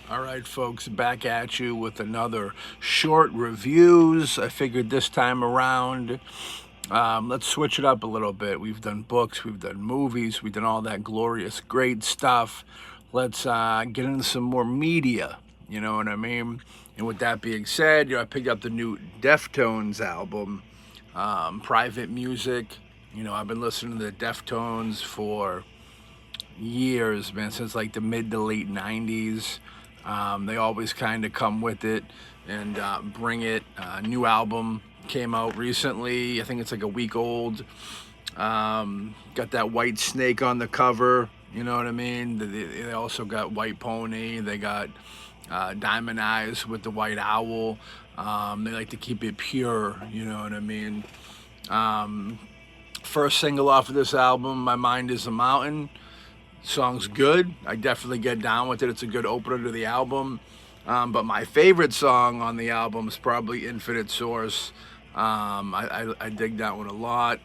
All right, folks, back at you with another short reviews. I figured this time around, let's switch it up a little bit. We've done books, we've done movies, we've done all that glorious, great stuff. Let's get into some more media. You know what I mean? And with that being said, I picked up the new Deftones album, Private Music. I've been listening to the Deftones for years, man, since like the mid to late 90s. They always kind of come with it and bring it. New album came out recently. I think it's like a week old. Got that white snake on the cover. You know what I mean? They also got White Pony. They got Diamond Eyes with the white owl. They like to keep it pure. You know what I mean? First single off of this album, My Mind is a Mountain. Song's good. I definitely get down with it. It's a good opener to the album. But my favorite song on the album is probably Infinite Source. I dig that one a lot.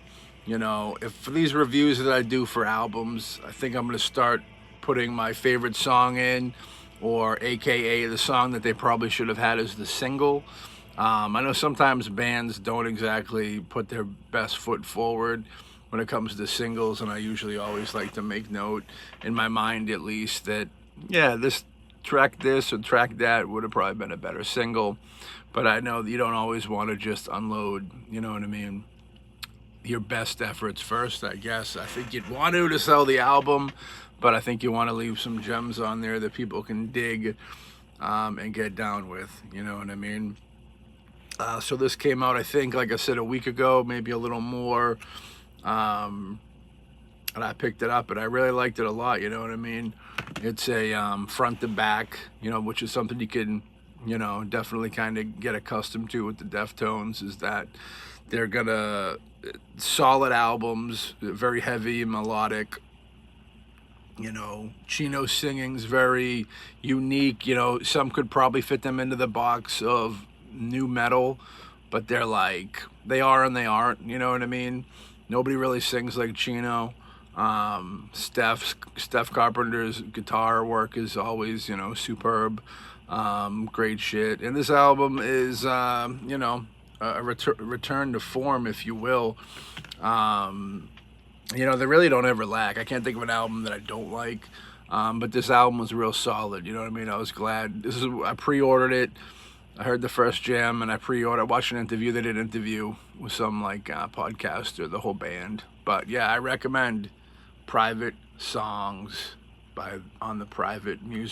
If for these reviews that I do for albums, I think I'm going to start putting my favorite song in, or AKA the song that they probably should have had as the single. I know sometimes bands don't exactly put their best foot forward when it comes to singles, and I usually always like to make note, in my mind at least, that yeah, this or track that would have probably been a better single. But I know that you don't always want to just unload, you know what I mean, your best efforts first, I guess. I think you'd want to sell the album, but I think you want to leave some gems on there that people can dig and get down with, you know what I mean? So this came out, I think, like I said, a week ago, maybe a little more. And I picked it up, and I really liked it a lot. You know what I mean? It's a front to back, which is something you can, definitely kind of get accustomed to with the Deftones. Is that they're gonna solid albums, very heavy and melodic. Chino's singing's very unique. Some could probably fit them into the box of new metal, but they are and they aren't. You know what I mean? Nobody really sings like Chino. Steph Carpenter's guitar work is always, superb. Great shit. And this album is, a return to form, if you will. They really don't ever lack. I can't think of an album that I don't like. But this album was real solid. You know what I mean? I was glad. I pre-ordered it. I heard the first jam, and I watched an interview. They did an interview with some podcaster, the whole band. But yeah, I recommend Private Songs on the Private Music.